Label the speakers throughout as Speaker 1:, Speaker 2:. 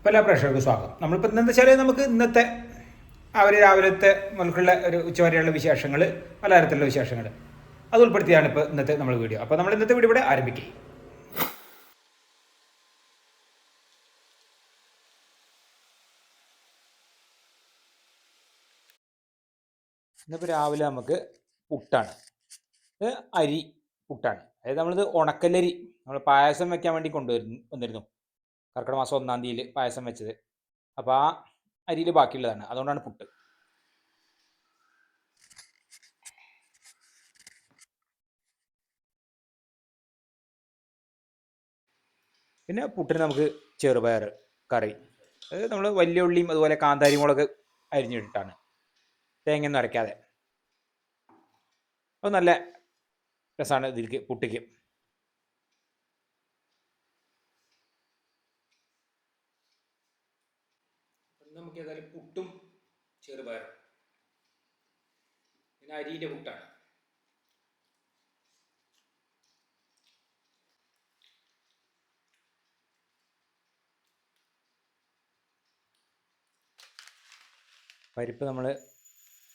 Speaker 1: എല്ലാ പ്രേക്ഷകർക്കും സ്വാഗതം. നമ്മളിപ്പോൾ ഇന്നെന്താ വെച്ചാൽ നമുക്ക് ഇന്നത്തെ അവർ രാവിലത്തെ മുതൽക്കുള്ള ഒരു ഉച്ചവരെയുള്ള വിശേഷങ്ങൾ, പലതരത്തിലുള്ള വിശേഷങ്ങൾ അത് ഉൾപ്പെടുത്തിയാണ് ഇപ്പോൾ ഇന്നത്തെ നമ്മൾ വീഡിയോ. അപ്പോൾ നമ്മൾ ഇന്നത്തെ വീഡിയോ ഇവിടെ ആരംഭിക്കും. ഇന്നിപ്പോൾ രാവിലെ നമുക്ക് പുട്ടാണ്. ഇത് അരി പുട്ടാണ്. അതായത് നമ്മളിത് ഉണക്കലരി നമ്മൾ പായസം വെക്കാൻ വേണ്ടി വന്നിരുന്നു. കർക്കിടക മാസം 1-ാം തീയതി പായസം വെച്ചത്. അപ്പോൾ ആ അരിയിൽ ബാക്കിയുള്ളതാണ്, അതുകൊണ്ടാണ് പുട്ട്. പിന്നെ പുട്ടിന് നമുക്ക് ചെറുപയർ കറി, അത് നമ്മൾ വലിയ ഉള്ളിയും അതുപോലെ കാന്താരി മുളക് അരിഞ്ഞിട്ടാണ്, തേങ്ങയൊന്നും അരയ്ക്കാതെ. അത് നല്ല രസമാണ് ഇതിലേക്ക് പുട്ടിക്ക്. നമുക്ക് ഏതായാലും പുട്ടും ചെറുപയറും, പിന്നെ അരിയുടെ പുട്ടാണ്. പരിപ്പ് നമ്മൾ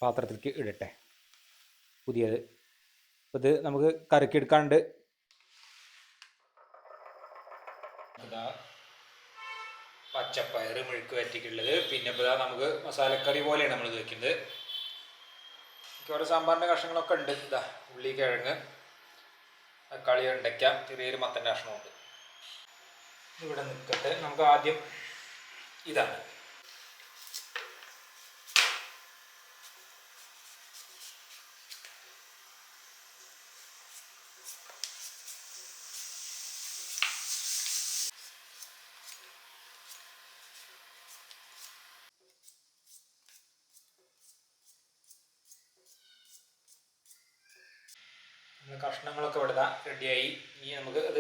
Speaker 1: പാത്രത്തിലേക്ക് ഇടട്ടെ, പുതിയത്. അപ്പോൾ ഇത് നമുക്ക് കറിക്ക് എടുക്കാണ്ട്. ഇതാ പച്ചപ്പയർ മെഴുക്ക് വരട്ടിക്കുള്ളത്. പിന്നെ ഇപ്പോൾ ഇതാ നമുക്ക് മസാലക്കറി പോലെയാണ് നമ്മൾ വയ്ക്കുന്നത്. ഓരോ സാമ്പാറിൻ്റെ കഷ്ണങ്ങളൊക്കെ ഉണ്ട്. ഇതാ ഉള്ളി, കിഴങ്ങ്, തക്കാളി, വെണ്ടയ്ക്ക, ചെറിയൊരു മത്തൻ്റെ കഷ്ണമുണ്ട്. ഇവിടെ നിൽക്കട്ടെ. നമുക്ക് ആദ്യം ഇതാണ് കഷ്ണങ്ങളൊക്കെ ഇവിടെ റെഡിയായി. ഇനി നമുക്ക് അത്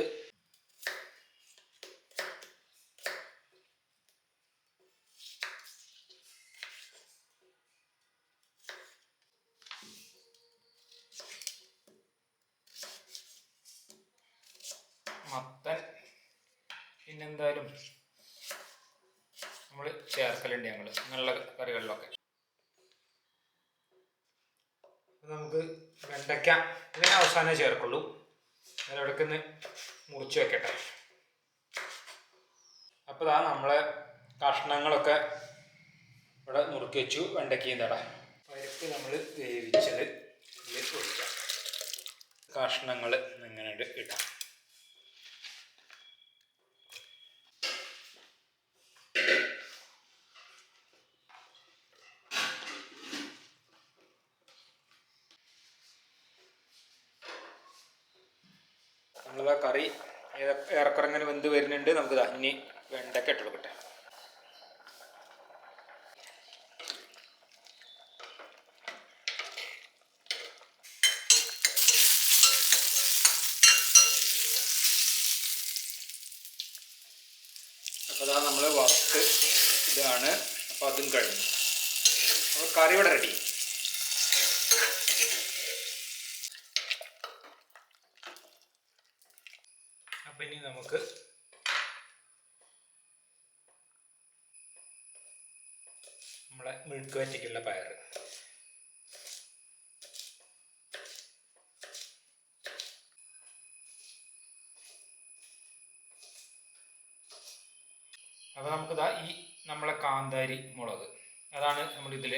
Speaker 1: മത്തൻ പിന്നെന്തായാലും നമ്മൾ ചേർക്കലുണ്ട് ഞങ്ങൾ ഇങ്ങനെയുള്ള കറികളിലൊക്കെ. നമുക്ക് വെണ്ടയ്ക്ക ഇതിനെ അവസാനം ചേർക്കുള്ളൂ. അതിലവിടേക്ക് ഒന്ന് മുറിച്ച് വെക്കട്ടെ. അപ്പോൾ ഇതാ നമ്മളെ കഷ്ണങ്ങളൊക്കെ ഇവിടെ നുറുക്കി വെച്ചു. വെണ്ടയ്ക്കയും തട പരിപ്പ് നമ്മൾ വേവിച്ചത് ഇതിൽ ഒഴിക്കാം. കഷ്ണങ്ങൾ ഇങ്ങനെ ഇടാം. നമ്മളിതാ കറി ഏറെക്കുറെ ഇങ്ങനെ വെന്ത് വരുന്നുണ്ട്. നമുക്ക് ഇനി വെണ്ടയ്ക്ക ഇട്ട് കൊടുക്കട്ടെ. അപ്പോൾ അതാ നമ്മൾ വറുത്ത് ഇതാണ്. അപ്പോൾ അതും കഴിഞ്ഞു. അപ്പോൾ കറി ഇവിടെ റെഡി. അപ്പം ഇനി നമുക്ക് നമ്മളെ മെഴുക്ക് വരട്ടിക്കുള്ള പയർ. അപ്പോൾ നമുക്കിതാ ഈ നമ്മളെ കാന്താരി മുളക്, അതാണ് നമ്മളിതിൽ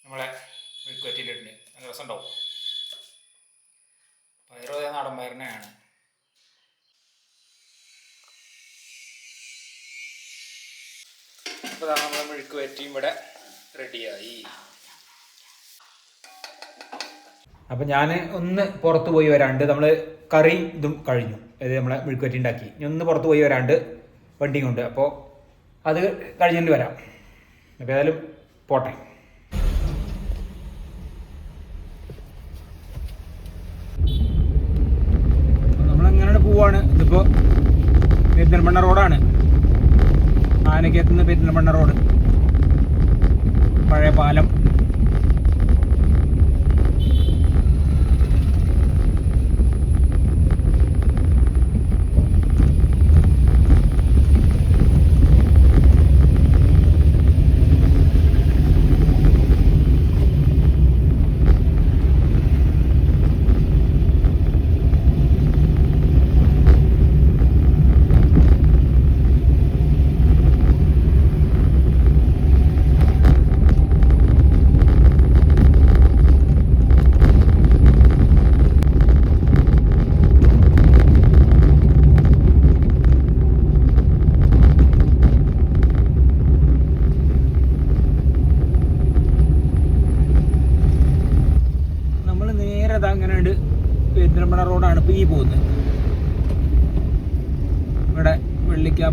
Speaker 1: നമ്മളെ മെഴുക്ക് വരട്ടിയിലിടുന്നത്. നല്ല രസം ഉണ്ടാവും. പയർ നാടൻ പയറിനെയാണ്. അപ്പോൾ നമ്മൾ മെഴുക്ക് വരട്ടിയും ഇവിടെ റെഡിയായി. അപ്പം ഞാൻ ഒന്ന് പുറത്ത് പോയി വരാണ്ട്. നമ്മൾ കറിയും ഇതും കഴിഞ്ഞു. അതായത് നമ്മളെ മെഴുക്ക് വരട്ടി ഉണ്ടാക്കി. ഇനി ഒന്ന് പുറത്ത് പോയി വരാണ്ട് വണ്ടിയും കൊണ്ട്. അപ്പോൾ അത് കഴിഞ്ഞിട്ട് വരാം. അപ്പോൾ ഏതായാലും പോട്ടെ. നമ്മളെങ്ങനെ പോവാണ്. ഇതിപ്പോൾ പെരിന്തൽമണ്ണ റോഡാണ്. ആനക്കയത്തുനിന്ന് പെരിന്തൽമണ്ണ റോഡ്, പഴയ പാലം.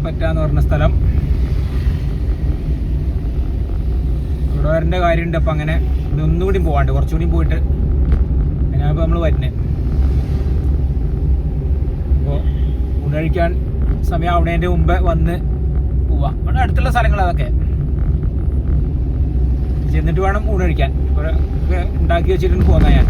Speaker 1: പറ്റാന്ന് പറഞ്ഞ സ്ഥലം. ഇവിടെ വരേണ്ട കാര്യമുണ്ട്. അപ്പം അങ്ങനെ ഇവിടെ ഒന്നുകൂടി പോകാണ്ട്, കുറച്ചുകൂടി പോയിട്ട് അങ്ങനെയാണ് നമ്മൾ വരുന്നത്. അപ്പോൾ ഊണ് കഴിക്കാൻ സമയം ആവുന്നതിൻ്റെ മുമ്പ് വന്ന് പോവാം. ഇവിടെ അടുത്തുള്ള സ്ഥലങ്ങൾ അതൊക്കെ ചെന്നിട്ട് വേണം ഊണ് കഴിക്കാൻ. ഇവിടെ ഉണ്ടാക്കി വെച്ചിട്ടുണ്ട് പോന്നാ ഞാൻ.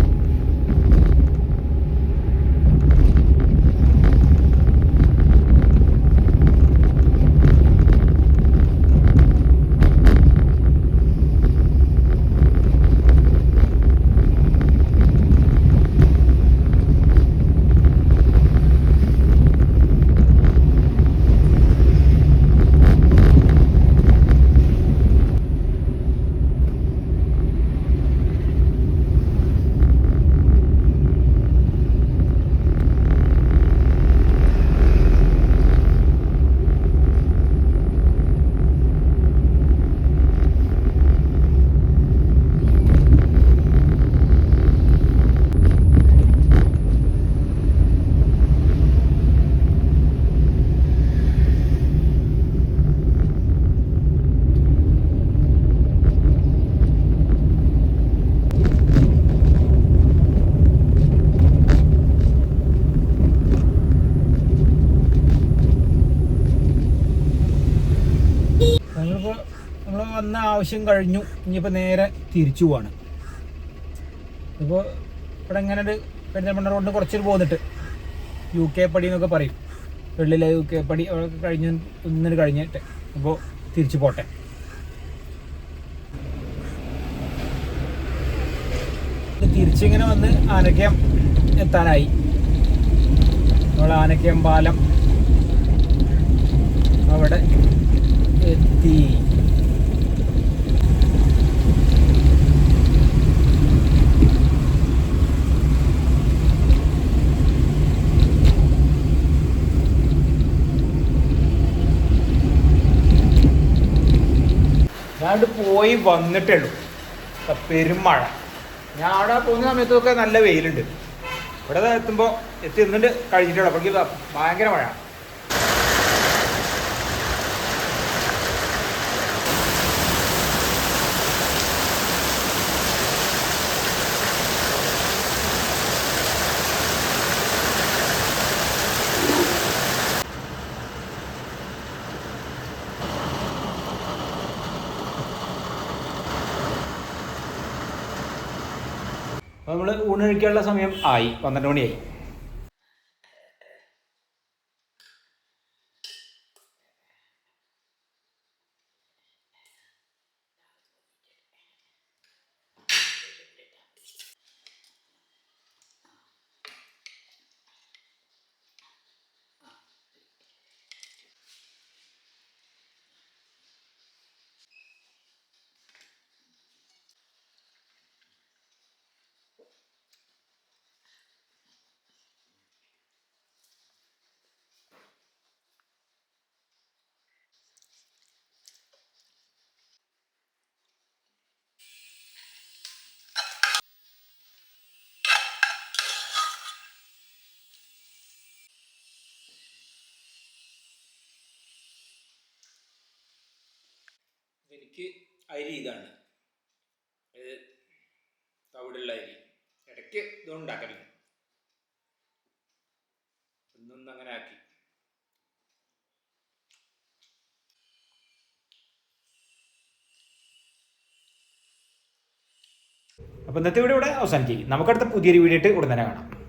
Speaker 1: നമ്മൾ വന്ന ആവശ്യം കഴിഞ്ഞു. ഇനിയിപ്പോൾ നേരെ തിരിച്ചു പോവാണ്. ഇപ്പോൾ ഇവിടെ ഇങ്ങനെ ഒരു പെരിന്തൽമണ്ണ റോഡിന് കുറച്ചൊരു പോന്നിട്ട് UK പടി എന്നൊക്കെ പറയും. വെള്ളിലെ UK പടി അവിടെ ഒന്നിന് കഴിഞ്ഞിട്ട് അപ്പോൾ തിരിച്ചു പോട്ടെ. തിരിച്ചിങ്ങനെ വന്ന് ആനക്കയം എത്താനായി. നമ്മൾ ആനക്കയം പാലം അവിടെ എത്തി. ഞാനവിടെ പോയി വന്നിട്ടേ ഉള്ളൂ. പെരുമഴ. ഞാൻ അവിടെ പോകുന്ന സമയത്തൊക്കെ നല്ല വെയിലുണ്ട്. ഇവിടെ എത്തുമ്പോൾ നിന്നിട്ട് കഴിഞ്ഞിട്ടുള്ളൂ. അപ്പോഴേക്ക് ഭയങ്കര മഴ. അപ്പോൾ നമ്മൾ ഊണ് കഴിക്കാനുള്ള സമയം ആയി. 12 മണിയായി. എനിക്ക് അരി ഇതാണ്, തവിടുള്ള അരി. ഇടയ്ക്ക് ഇതുകൊണ്ട് ഉണ്ടാക്കലുണ്ട്. ഇന്നൊന്നും അങ്ങനെ ആക്കി. അപ്പോൾ ഇന്നത്തെ വീഡിയോ ഇവിടെ അവസാനിക്കും. നമുക്കടുത്ത പുതിയൊരു വീഡിയോ ആയിട്ട് ഉടൻ തന്നെ കാണാം.